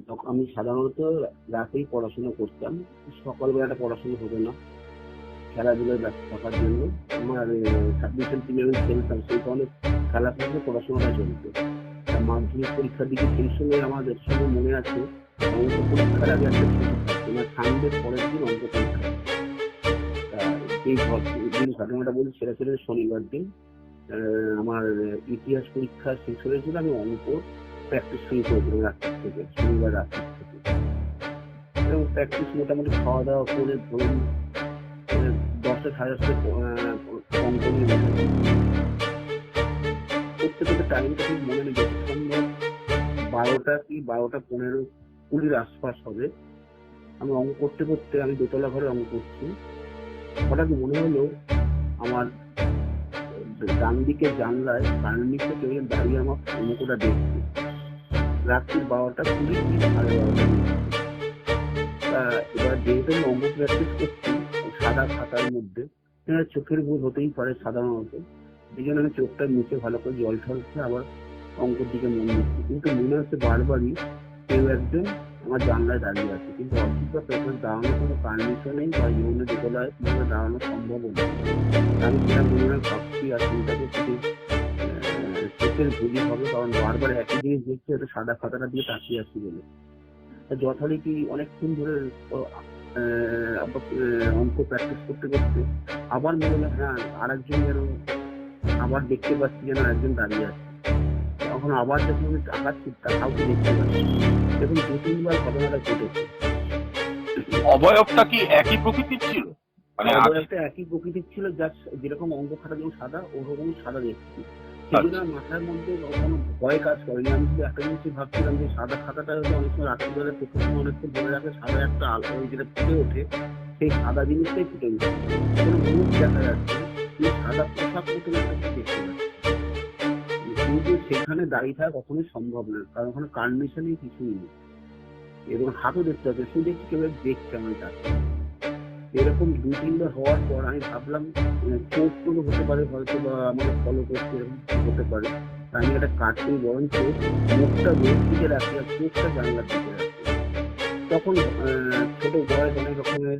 তখন আমি সাধারণত রাতেই পড়াশোনা করতাম, সকালবেলাটা পড়াশোনা হতো না, খেলাধুলায় ব্যস্ত থাকার জন্য। আমার 26 11 খেলতাম, সেই কারণে খেলাধুলা পড়াশোনাটা চলতো। মাধ্যমিক পরীক্ষার দিকে সেই সময় আমাদের সঙ্গে মনে আছে অঙ্ক পরীক্ষার আগে একটা ছুটি থাকতো না, সানডের পরের দিন অঙ্ক পরীক্ষা। এই দিন ঘটনাটা বলি, সেটা ছিল শনিবার দিন। আমার ইতিহাস পরীক্ষা শেষ হয়েছিল, আমি অঙ্ক প্র্যাকটিস শুরু করেছিলাম রাত্রির থেকে, শনিবার রাত্রির থেকে। এবং প্র্যাকটিস মোটামুটি খাওয়া দাওয়া করে ধরুন 10টা 10:30 অঙ্ক নিয়ে বসেছি। করতে করতে টাইমটা ঠিক মনে নেই, যত সম্ভব 12টা কি 12:15-20 আশপাশ হবে। আমি অঙ্ক করতে করতে আমি দোতলা ঘরে অঙ্ক করছি, হঠাৎ মনে হলো আমার ডান দিকে জানলায় কারেন্ট নিচে কেউ দাঁড়িয়ে আমার অঙ্কটা দেখছে। রাত্রি 12:20 কি 12:30। এবার যেহেতু আমি অঙ্ক প্র্যাকটিস করছি সাদা খাতার মধ্যে, চোখের ভুল হতেই পারে সাধারণত, এই জন্য আমি চোখটা মুছে ভালো করে জল ঠলছে আবার অঙ্কের দিকে মন দিচ্ছি, কিন্তু মনে হচ্ছে বারবারই কেউ একজন আমার জানলায় দাঁড়িয়ে আছে, কিন্তু অসুবিধা পেছনে দাঁড়ানোর কোনো পারমিশন নেই বা ইউনে দোতলায় কিভাবে দাঁড়ানো সম্ভব নয়। আমি সেটা মনে হয় ভাবছি আর চিন্তাকে শুধু চোখের ভুলই হবে, কারণ বারবার একই জিনিস দেখছি, ওটা সাদা খাতাটা দিয়ে তাকিয়ে আসছি বলে। যথারীতি অনেকক্ষণ ধরে অঙ্ক প্র্যাকটিস করতে করতে আবার মনে হলো হ্যাঁ আরেকজন যেন আবার দেখতে পাচ্ছি যেন একজন দাঁড়িয়ে আছে। তখন আবার যখন আমি তাকাচ্ছি কাউকে দেখতে পাচ্ছি। দেখুন 2-3 বার ঘটনাটা ঘটেছে। অবয়বটা কি একই প্রকৃতির ছিল? মানে অবয়বটা একই প্রকৃতির ছিল, জাস্ট যেরকম অঙ্ক খাতা যেমন সাদা ওরকম সাদা দেখছি। সেজন্য মাথার মধ্যে কোনো ভয় কাজ করেনি। আমি শুধু একটা জিনিসই ভাবছিলাম যে সাদা খাতাটা হয়তো অনেক সময় রাত্রিবেলা চোখের সময় অনেকক্ষণ ধরে রাখে, সাদা একটা আলো ওই যেটা ফুটে ওঠে, সেই সাদা জিনিসটাই ফুটে উঠে কোনো মুখ দেখা যাচ্ছে, কিন্তু সাদা পোশাক মতন একটা কিছু দেখতে পাচ্ছি। কিন্তু সেখানে দাঁড়িয়ে থাকা কখনোই সম্ভব না, কারণ ওখানে কন্ডিশনই কিছুই নেই, এবং হাতও দেখতে পাচ্ছে, শুধু দেখছি কেউ দেখছে আমার কাছে। এরকম 2-3 বার হওয়ার পর আমি ভাবলাম চোখ টুকু হতে পারে, হয়তো বা আমাকে ফলো করতে এরকম হতে পারে। আমি একটা কাটতে বরঞ্চ মুখটা দূর দিকে রাখি আর চোখটা জানলার দিকে রাখি। তখন ছোট বয়স অনেক রকমের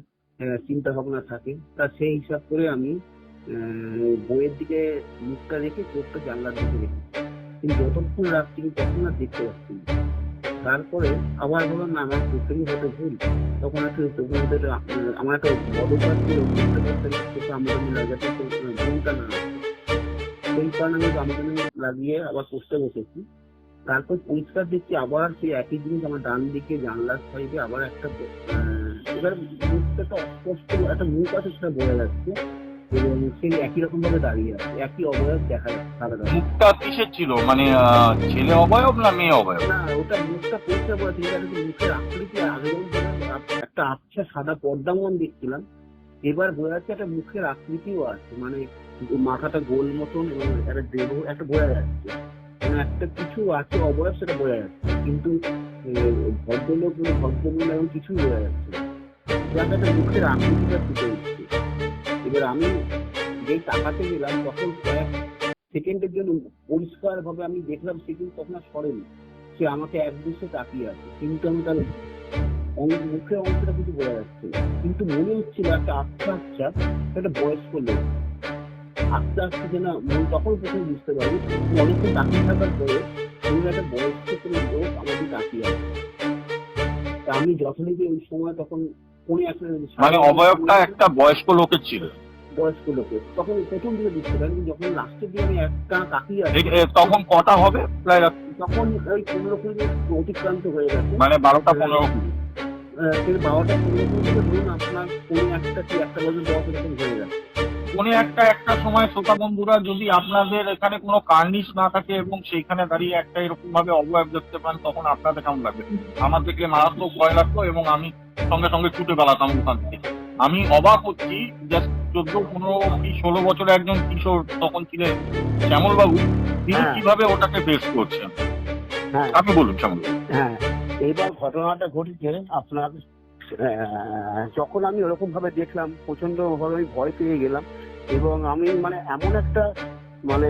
চিন্তা ভাবনা থাকে, তা সেই হিসাব করে আমি বইয়ের দিকে মুখটা রেখে চোখটা জানলার দিকে রেখেছি, কিন্তু যতক্ষণ রাখছি তখন আর দেখতে পাচ্ছি না। তারপরে আবার বললাম না আমার চোখেরই হতে ভুল, তখন একটু চোখের মধ্যে আমার একটা বদকার ছিল, চোখে আমদানি লাগাতে ভুলটা না, সেই কারণে আমি আমদানি লাগিয়ে আবার করতে বসেছি। তারপর পরিষ্কার দেখছি আবার সেই একই জিনিস আমার ডান দিকে জানলার সাইডে আবার একটা, এবার মুখটা একটা অস্পষ্ট একটা মুখ আছে সেটা বোঝা যাচ্ছে, এবং সেই একই রকম ভাবে দাঁড়িয়ে আছে, একই অবয়ব দেখা যাচ্ছে সাদা। মুখটা কিসের ছিল? মানে ছেলে অবয়ব না মেয়ে অবয়ব? না ওটা মুখটা পরিষ্কার করে ঠিক আছে, মুখের আকৃতি আগে একটা আবছা সাদা পর্দা মন দেখছিলাম, এবার বোঝা যাচ্ছে একটা মুখের আকৃতিও আছে, মানে মাথাটা গোল মতন এবং একটা দেহ একটা বোঝা যাচ্ছে, মানে একটা কিছু আছে অবয়ব সেটা বোঝা যাচ্ছে, কিন্তু ভদ্রলোক ভদ্রমহিলা এবং কিছুই বোঝা যাচ্ছে না, যাতে একটা মুখের আকৃতিটা ফুটে উঠছে। এবার আমি যেই তাকাতে গেলাম তখন কয়েক সেকেন্ডের জন্য পরিষ্কার ভাবে আমি দেখলাম সে কিন্তু তখন আর সরেনি, সে আমাকে একদৃশ্যে তাকিয়ে আছে, কিন্তু আমি তার মুখের অংশটা কিছু বোঝা যাচ্ছে না, কিন্তু মনে হচ্ছিল একটা আচ্ছা একটা বয়স্ক লোক। আস্তে আস্তে যে না তখন প্রথমে বুঝতে পারি অনেকক্ষণ তাকিয়ে থাকার পরে একটা বয়স্ক কোনো লোক আমাকে তাকিয়ে আছে। তা আমি যথারীতি ওই সময় তখন মানে অবয়বটা একটা বয়স্ক লোকের ছিল, বয়স্ক লোকের তখন প্রথম দিকে বুঝতে পারি, যখন লাস্টের দিকে আমি একটা তাকিয়ে আছি তখন কটা হবে প্রায়? তখন ওই 15 অতিক্রান্ত হয়ে গেছে, মানে 12টা-15। 12টা-15 থেকে ধরুন আপনার 1:01 কি 1টা বাজে 10 এরকম হয়ে গেছে। একটা সময় শ্রোতা বন্ধুরা যদি আপনাদের এখানে কোনো কার্নিশ না থাকে এবং সেইখানে দাঁড়িয়ে একটা এরকম ভাবে অবয়ব দেখতে পান, তখন আপনাদের কেমন লাগবে? আমার দেখলে মারাত্মক ভয় লাগতো এবং আমি সঙ্গে সঙ্গে ছুটে বেড়াতাম ওখান থেকে। আমি অবাক হচ্ছি, জাস্ট 14-15-16 বছরের একজন কিশোর তখন ছিলেন শ্যামল বাবু, তিনি কিভাবে ওটাকে ফেস করছেন। হ্যাঁ আপনি বলুন শ্যামল। হ্যাঁ এইবার ঘটনাটা ঘটেছে আপনার যখন আমি ওরকম ভাবে দেখলাম প্রচন্ড ভাবে আমি ভয় পেয়ে গেলাম, এবং আমি মানে এমন একটা মানে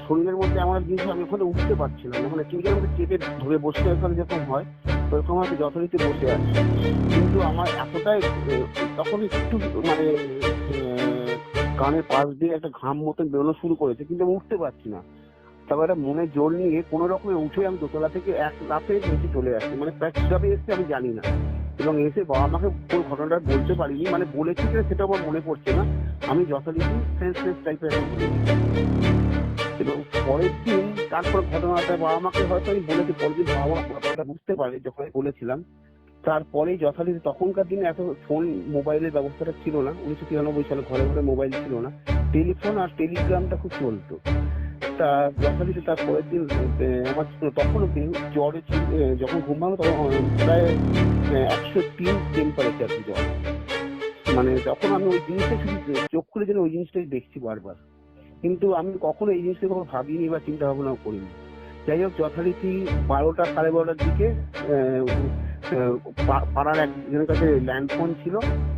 শরীরের মধ্যে এমন একটা জিনিস আমি ওখানে উঠতে পারছিলাম না, মানে কেউ আমাকে চেপে ধরে বসে ওখানে যেরকম হয় ওরকম আমি যথারীতি বসে আছি, কিন্তু আমার এতটাই তখন একটু মানে কানের পাশ দিয়ে একটা ঘাম মতন বেরোনো শুরু করেছে, কিন্তু আমি উঠতে পারছি না। তারপর একটা মনে জোর নিয়ে কোনো রকমে উঠে আমি দোতলা থেকে এক লাফে নিচে চলে আসছি, মানে প্রায় কিভাবে এসছে আমি জানি না, এবং এসে বাবা আমাকে পুরো ঘটনাটা বলতে পারিনি, মানে বলেছি কিনা সেটা আমার মনে পড়ছে না, আমি যথারীতি সেন্সলেস টাইপের একটা বলেছি। এবং পরের দিন তারপর ঘটনাটা বাবা আমাকে হয়তো আমি বলেছি, পরের দিন বাবা ঘটনাটা বুঝতে পারে যখন আমি বলেছিলাম। তারপরে যথারীতি তখনকার দিনে এত ফোন মোবাইলের ব্যবস্থাটা ছিল না, 1993 সালে ঘরে ঘরে মোবাইল ছিল না, টেলিফোন আর টেলিগ্রামটা খুব চলতো। তা তা যথারীতি তার পরের দিন আমার তখনও জ্বরে ছিল, যখন ঘুম ভাঙলো তখন প্রায় 103 টেম্পারেচার জ্বর। মানে তখন আমি ওই জিনিসটা শুধু চোখ খুলে যেন ওই জিনিসটাই দেখছি বারবার, কিন্তু আমি কখনো এই জিনিসটা কখনো ভাবিনি বা চিন্তা ভাবনাও করিনি। যাই হোক, যথারীতি 12টা সাড়ে 12টার দিকে পাড়ার একজনের কাছে ল্যান্ডফোন ছিল,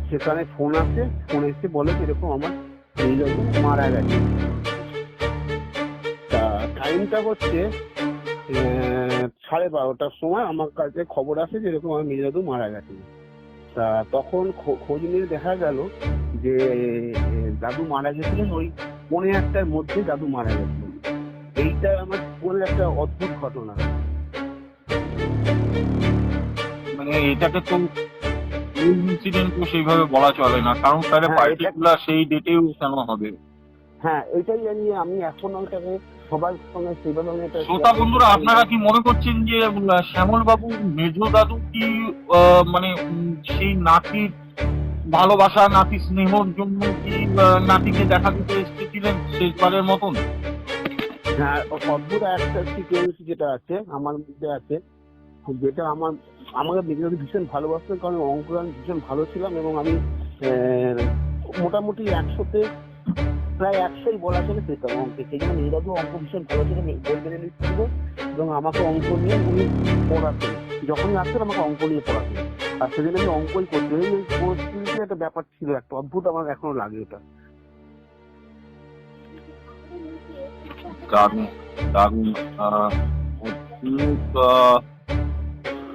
সেখানে ফোন আসে, ফোন এসে বলে এরকম আমার মেজদাদু মারা গেছে। তা টাইমটা হচ্ছে 12:30টার সময় আমার কাছে খবর আসে যে এরকম আমার মেজদাদু মারা গেছে। তা তখন খোঁজ নিয়ে দেখা গেল যে দাদু মারা গেছিলেন ওই 1:30টার মধ্যে দাদু মারা গেছিলেন। এইটা আমার জীবনের একটা অদ্ভুত ঘটনা। মানে এটাকে তো ইনসিডেন্ট তো সেইভাবে বলা চলে না, কারণ তাহলে হ্যাঁ, পার্টিকুলার সেই ডেটেও কেন হবে? হ্যাঁ, এটাই জানি আমি এখন ওটাকে সবার সঙ্গে সেইভাবে আমি এটা শ্রোতা বন্ধুরা, আপনারা কি মনে করছেন যে শ্যামল বাবু মেজ দাদু কি মানে সেই নাতির ভালোবাসা, নাতি স্নেহর জন্য কি নাতিকে দেখা দিতে এসেছিলেন শেষবারের মতন? হ্যাঁ, অদ্ভুত একটা সিকোয়েন্স যেটা আছে আমার মধ্যে আছে, যেটা আমাকে মেজদাদু ভীষণ ভালোবাসতেন, কারণ অঙ্কন ভীষণ ভালো ছিলাম এবং আমি মোটামুটি 100তে প্রায় 100ই বলা চলে পেতাম অঙ্কে। সেই জন্য মেজদাদু অঙ্ক ভীষণ ভালো ছিল, বই লিখছিল এবং আমাকে অঙ্ক নিয়ে উনি পড়াতেন। যখনই আসতেন আমাকে অঙ্ক নিয়ে পড়াতেন, আর সেজন্য আমি অঙ্কই করতে এই পরিস্থিতির একটা ব্যাপার ছিল, একটা অদ্ভুত আমার এখনো লাগে এটা। দারুণ দারুণ,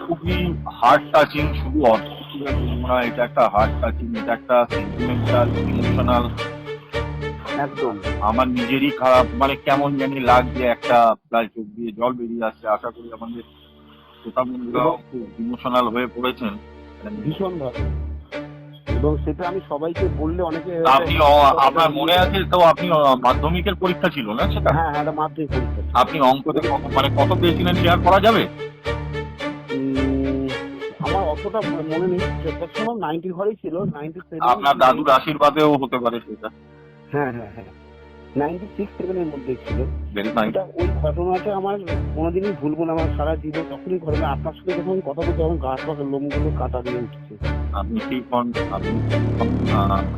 খুবই হার্ট টাচিং, শুধু অদ্ভুত না, এটা একটা হার্ট টাচিং, এটা একটা সেন্টিমেন্টাল, ইমোশনাল। একদম আমার নিজেরই খারাপ, মানে কেমন জানি লাগছে, একটা প্রায় চোখ দিয়ে জল বেরিয়ে আসছে। আশা করি আমাদের শ্রোতা বন্ধুরা খুব ইমোশনাল হয়ে পড়েছেন ভীষণ ভালো, এবং সেটা আমি সবাইকে বললে অনেকে আপনি আপনার মনে আছে তো, আপনি মাধ্যমিকের পরীক্ষা ছিল না সেটা? হ্যাঁ হ্যাঁ, এটা মাধ্যমিক পরীক্ষা। আপনি অঙ্কতে মানে কত পেয়েছিলেন শেয়ার করা যাবে? আমার অতটা মনে নেই, সেটার সময় 90 ঘরেই ছিল, 97। আপনার দাদুর আশীর্বাদেও হতে পারে সেটা। হ্যাঁ হ্যাঁ হ্যাঁ, 96-7 মধ্যে ছিল। Very nice. এটা ওই ঘটনাটা আমার কোনোদিনই ভুলবো না, আমার সারা জীবন। তখনই ঘটনা, আপনার সাথে যখন কথা বলতে তখন গাছ পাখা লোমগুলো কাটা দিয়ে উঠছে। আপনি ঠিক হন, আপনি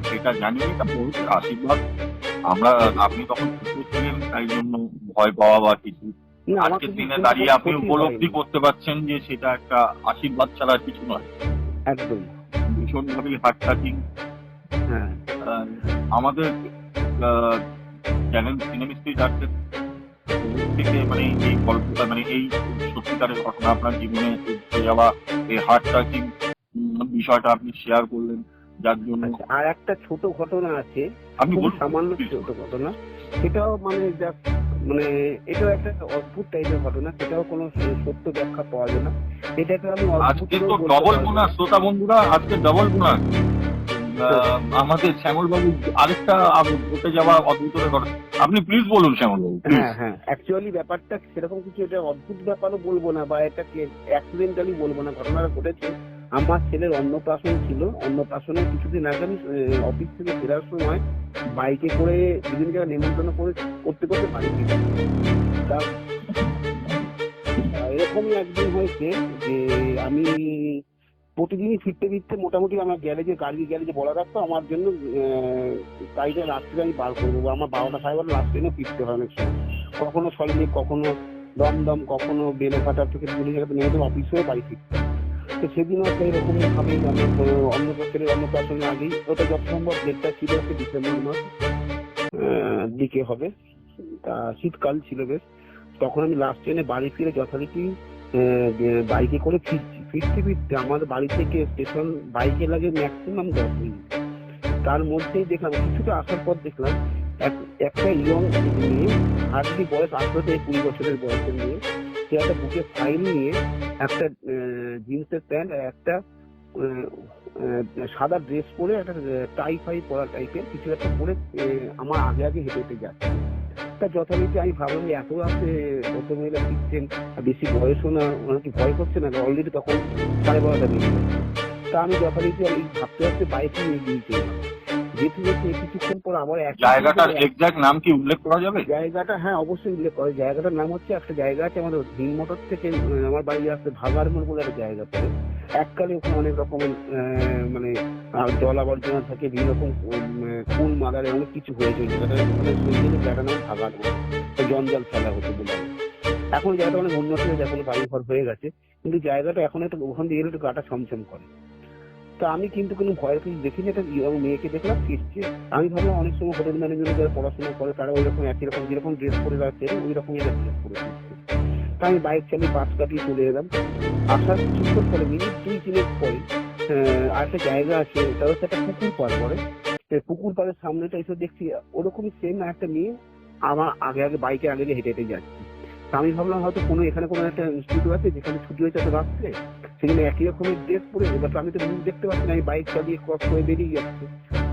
সেটা জানি, এটা বহুতের আশীর্বাদ। আপনি তখন ছোট ছিলেন, তাই জন্য ভয় পাওয়া বা কিছু, না, আমার আজকের কিছু দিনে কোনো দাঁড়িয়ে আপনি ক্ষতি উপলব্ধি হয়নি। করতে পারছেন যে সেটা একটা আশীর্বাদ ছাড়া কিছু নয়। একদম। ভীষণভাবে হার্ট টাচিং। হ্যাঁ, আমাদের চ্যানেল সিনেমিস্ট্রি যাচ্ছে থেকে, মানে এই গল্পটা, মানে এই সত্যিকারের ঘটনা আপনার জীবনে ঘটে যাওয়া এই হার্ট টাচিং বিষয়টা আপনি শেয়ার করলেন, যার জন্য আচ্ছা, আর একটা ছোট ঘটনা আছে, আপনি খুব বলুন। সামান্য ছোট ঘটনা, সেটাও মানে মানে এটাও একটা অদ্ভুত টাইপের ঘটনা, সেটাও কোনো সত্য ব্যাখ্যা পাওয়া যায় না। এটাকে আমি আজকে তো ডবল বোনাস শ্রোতা বন্ধুরা, আজকে ডবল বোনাস। আমাদের শ্যামল বাবু আরেকটা ঘটে যাওয়া অদ্ভুত ঘটনা, আপনি প্লিজ বলুন শ্যামল বাবু। হ্যাঁ হ্যাঁ, অ্যাকচুয়ালি ব্যাপারটা সেরকম কিছু, এটা অদ্ভুত ব্যাপারও বলবো না বা এটাকে অ্যাক্সিডেন্টালি বলবো না। ঘটনাটা ঘটেছে, আমার ছেলের অন্নপ্রাশন ছিল। অন্নপ্রাশনের কিছুদিন আগে আমি অফিস থেকে ফেরার সময় বাইকে করে বিভিন্ন জায়গায় নেমন্তন্ন করতে করতে বাড়ি ফিরি। তা এরকমই একদিন হয়েছে যে আমি প্রতিদিনই ফিরতে ফিরতে মোটামুটি আমার গ্যারেজে বলা রাখতো আমার জন্য গাড়িটা রাত্রে আমি বার করবো। আমার 12টা সাড়ে 12টা লাস্ট ট্রেনে ফিরতে হয় অনেক সময়, কখনো সলিড, কখনো দমদম, কখনো বেলেঘাটা থেকে বিভিন্ন জায়গাতে নেমে অফিস হয়ে বাড়ি ফিরতে। তো সেদিনও একটা এরকম ভাবেই আমার অন্নপ্রাশনের আগেই, ওটা যত সম্ভব ডেটটা ছিল হচ্ছে ডিসেম্বর মাস দিকে হবে, তা শীতকাল ছিল বেশ। তখন আমি লাস্ট ট্রেনে বাড়ি ফিরে যথারীতি বাইকে করে ফিরতে ফিরতে আমাদের বাড়ি থেকে স্টেশন বাইকে লাগে ম্যাক্সিমাম 10 মিনিট। তার মধ্যেই দেখলাম কিছুটা আসার পর দেখলাম একটা ইয়ং মেয়ে, হার্ডলি বয়স 18 থেকে 20 বছরের বয়সের মেয়ে, সে একটা বুকে ফাইল নিয়ে একটা জিন্সের প্যান্ট আর একটা সাদা ড্রেস পরে, একটা টাই ফাই পরা টাইপের কিছু একটা পরে আমার আগে আগে হেঁটে হেঁটে যাচ্ছে। তা যথারীতি আমি ভাবলাম যে এত রাতে কত মহিলা ফিরছেন, বেশি বয়সও না, ওনার কি ভয় করছে না? অলরেডি তখন 12:30 বেজে গেছে। তা আমি যথারীতি ভাবতে ভাবতে বাইকে নিয়ে গিয়েছিলাম, যেতে যেতে কিছুক্ষণ পর আবার জায়গাটার এক্সাক্ট নাম কি উল্লেখ করা যাবে? জায়গাটা, হ্যাঁ অবশ্যই উল্লেখ করে। জায়গাটার নাম হচ্ছে, একটা জায়গা আছে আমাদের ভিন মোটর থেকে আমার বাড়ি আসতে ভাগার মোড় বলে একটা জায়গা পড়ে। এককালে ওখানে অনেক রকমের মানে জল আবর্জনা থাকে, বিভিন্ন রকম খুন মাদারে অনেক কিছু হয়েছে জায়গাটা। ওখানে সেই জন্য জায়গাটার নাম ভাগার মোড়, জঞ্জাল ফেলা হতো বলে। এখন জায়গাটা অনেক উন্নত হয়েছে, এখন বাড়ি ঘর হয়ে গেছে, কিন্তু জায়গাটা এখন একটু ওখান দিয়ে গেলে একটু গাটা ছমছম করে। তো আমি কিন্তু কোনো ভয়ের কিছু দেখিনি, একটা ইয়ং মেয়েকে দেখলাম ফিরছে। আমি ভাবলাম অনেক সময় হোটেল ম্যানেজমেন্টে যারা পড়াশোনা করে তারা ওই রকম একই রকম যেরকম ড্রেস পরে যাচ্ছে ওই রকমই একটা ড্রেস পরে ফিরছে। তা আমি বাইক চালিয়ে পাশ কাটিয়ে চলে এলাম। আসার কিছুক্ষণ পরে, মিনিট 2-3 পরে আরেকটা জায়গা আছে, তার হচ্ছে একটা পুকুর পাড় পরে। পুকুর পাড়ের সামনেটা এসে দেখছি ওরকমই সেম একটা মেয়ে আমার আগে আগে বাইকে আগে হেঁটে হেঁটে যাচ্ছে। তা আমি ভাবলাম হয়তো কোনো এখানে কোনো একটা ইনস্টিটিউট আছে যেখানে ছুটি হয়েছে এত রাত্রে, সেখানে একই রকমের ড্রেস পরে। এবার তো আমি তো মুখ দেখতে পাচ্ছি না, আমি বাইক চালিয়ে ক্রস করে বেরিয়ে যাচ্ছে,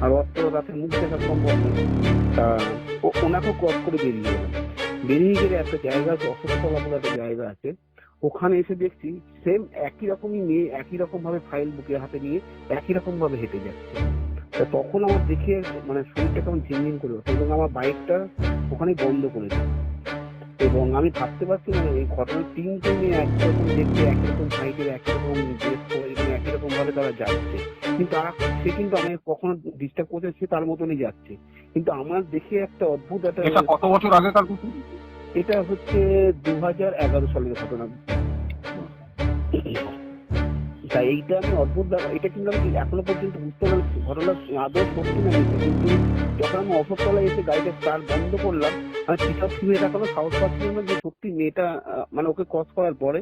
আর অত রাতে মুখ দেখা সম্ভব না। তা ওনাকেও ক্রস করে বেরিয়ে গেলাম। বেরিয়ে গেলে একটা জায়গা আছে, অশোকতলা বলে একটা জায়গা আছে, ওখানে এসে দেখছি সেম একই রকমই মেয়ে একই রকম ভাবে ফাইল বুকে হাতে নিয়ে একই রকম ভাবে হেঁটে যাচ্ছে। তা তখন আমার দেখে মানে শরীরটা কেমন ঝিনঝিন করে ওঠে, এবং আমার বাইকটা ওখানে বন্ধ করে দিই। এবং আমি ভাবতে পারছি মানে এই ঘটনার 3টে মেয়ে একরকম দেখতে, একরকম হাইটের, একরকম ড্রেস পরে, একই রকম ভাবে তারা যাচ্ছে, কিন্তু সে কিন্তু আমাকে কখনো ডিস্টার্ব করছে, সে তার মতনই যাচ্ছে। কিন্তু আমার দেখে একটা অদ্ভুত একটা, এটা কত বছর আগেকার কথা? এটা হচ্ছে 2011 সালের ঘটনা। তাই এইটা আমি অদ্ভুত ব্যাপার, এটা কিন্তু আমি এখনো পর্যন্ত বুঝতে পারছি ঘটনা আদৌ সত্যি না মিথ্যে। কিন্তু যখন আমি অশোকতলায় এসে গাড়িটা স্টার্ট বন্ধ করলাম, আমি পিছন ফিরে দেখানো সাহস পাচ্ছিলাম না যে সত্যি মেয়েটা মানে ওকে ক্রস করার পরে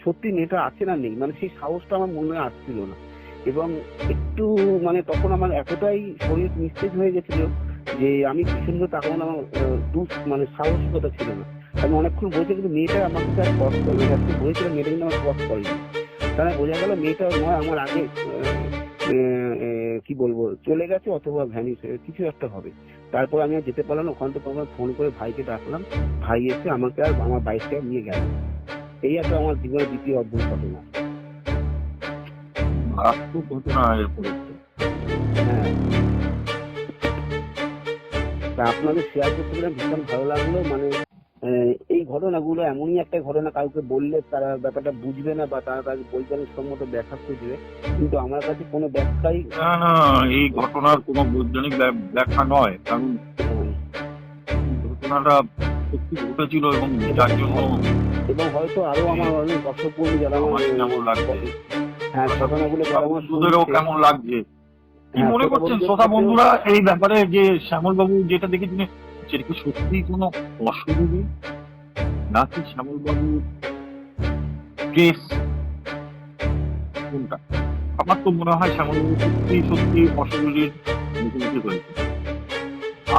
সত্যি মেয়েটা আছে না নেই, মানে সেই সাহসটা আমার মনে আসছিল না। এবং একটু মানে তখন আমার এতটাই শরীর নিস্তেজ হয়ে গেছিল যে আমি পিছন করে তখন আমার মানে সাহসিকতা ছিল না। আমি অনেকক্ষণ বলছি কিন্তু মেয়েটা আমাকে আর ক্রস করবে, একটু বলেছিলাম মেয়েটা কিন্তু আমার ক্রস করেনি। তারা বোঝা গেল মেয়েটা নয়, আমার আগে কি বলবো চলে গেছে অথবা ভ্যানিশ কিছু একটা হবে। তারপর আমি আর যেতে পারলাম না, ওখান থেকে আমার ফোন করে ভাইকে ডাকলাম, ভাই এসে আমাকে আর আমার বাইকটা নিয়ে গেল। এই একটা আমার জীবনের দ্বিতীয় অদ্ভুত ঘটনা। মারাত্মক ঘটনা এরপরে। হ্যাঁ, তা আপনাদের শেয়ার করতে পেরে ভীষণ ভালো লাগলো। মানে এই ঘটনাগুলো এমনই একটা ঘটনা, কাউকে বললে তারা ব্যাপারটা বুঝবে না বা তারা তার বৈজ্ঞানিক সম্মত ব্যাখ্যা খুঁজবে, কিন্তু আমার কাছে কোনো ব্যাখ্যাই না, এই ঘটনার কোনো বৈজ্ঞানিক ব্যাখ্যা নয়, কারণ ঘটনাটা সত্যি ঘটেছিল এবং যার জন্য এবং হয়তো আরো আমার অনেক দর্শক বন্ধু যারা আমার কেমন লাগছে, হ্যাঁ ঘটনাগুলো বন্ধুদেরও কেমন লাগছে, কি মনে করছেন শ্রোতা বন্ধুরা এই ব্যাপারে? যে শ্যামল বাবু যেটা দেখেছিলেন সেটা কি সত্যি কোনো অশরীরী নাকি শ্যামল বাবু কেস কোনটা? আমার তো মনে হয় শ্যামল বাবু সত্যি সত্যি অশরীরীর মুখোমুখি হয়েছে।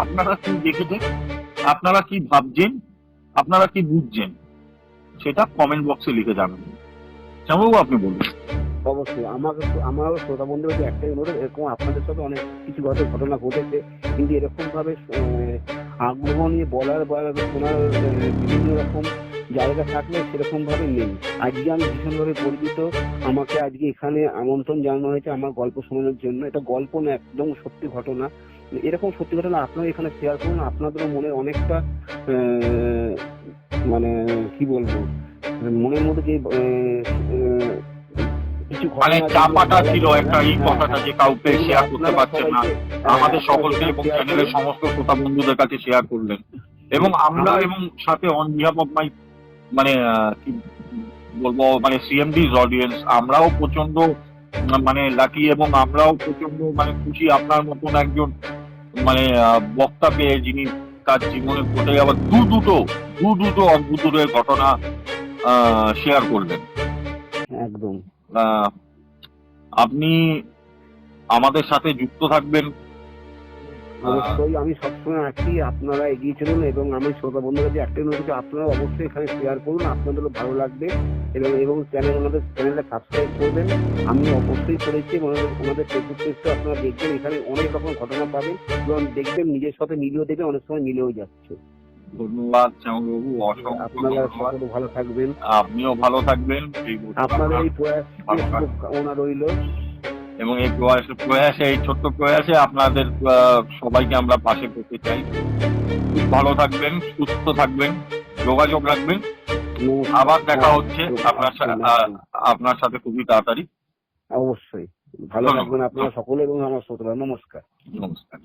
আপনারা কি দেখেছেন, আপনারা কি ভাবছেন, আপনারা কি বুঝছেন, সেটা কমেন্ট বক্সে লিখে জানাবেন। শ্যামলবাবু আপনি বলুন। অবশ্যই আমার শ্রোতা বন্ধুদের একটাই অনুরোধ, এরকম আপনাদের সাথে অনেক কিছু ঘটনা ঘটেছে, কিন্তু এরকম ভাবে আগ্রহ নিয়ে বলার বা শোনার বিভিন্ন রকম জায়গা থাকলে সেরকম ভাবে নেই। আজকে আমি ভীষণভাবে গর্বিত, আমাকে আজকে এখানে আমন্ত্রণ জানানো হয়েছে আমার গল্প শোনানোর জন্য। এটা গল্প না, একদম সত্যি ঘটনা। এরকম সত্যি ঘটনা আপনারা এখানে শেয়ার করুন, আপনাদেরও মনে অনেকটা মানে কি বলবো মনের মধ্যে যে মানে চাপাটা ছিল একটা এই কথাটা যে কাউকে শেয়ার করতে পারছেন না, আমাদের সকলকে এবং চ্যানেলের সমস্ত শ্রোতা বন্ধুদের কাছে শেয়ার করলেন। এবং আমরা এবং সাথে অন বিহাফ অফ মাই মানে কি বলবো মানে সিএমডি's অডিয়েন্স, আমরাও প্রচন্ড মানে লাকি এবং আমরাও প্রচন্ড মানে খুশি আপনার মতন একজন মানে বক্তা পেয়ে, যিনি তার জীবনে ঘটে যাওয়া দুটো অদ্ভুতের ঘটনা শেয়ার করলেন। একদম আপনি আমাদের সাথে যুক্ত থাকবেন অবশ্যই। আমি সবসময় আছি, আপনারা এগিয়ে চলুন। এবং আমি শ্রোতা বন্ধুরা যে একটাই অনুরোধ, আপনারা অবশ্যই এখানে শেয়ার করুন, আপনাদেরও ভালো লাগবে। এবং আমাদের চ্যানেলটা সাবস্ক্রাইব করবেন। আমি অবশ্যই করেছি, ওনাদের ফেসবুক পেজটা আপনারা দেখবেন, এখানে অনেক রকম ঘটনা পাবেন এবং দেখবেন নিজের সাথে মিলিয়েও দেবে, অনেক সময় মিলেও যাচ্ছে। ধন্যবাদ শ্যামলবাবু, আপনারা সকলে ভালো থাকবেন, আপনিও ভালো থাকবেন, আপনাদের এই প্রয়াস কামনা রইল। এবং এই প্রয়াসে এই ছোট্ট প্রয়াসে আপনাদের সবাইকে আমরা পাশে পেতে চাই। খুব ভালো থাকবেন, সুস্থ থাকবেন, যোগাযোগ রাখবেন। আবার দেখা হচ্ছে আপনার সাথে খুবই তাড়াতাড়ি। অবশ্যই ভালো থাকবেন আপনারা সকলে এবং আমার শ্রোতারা। নমস্কার। নমস্কার।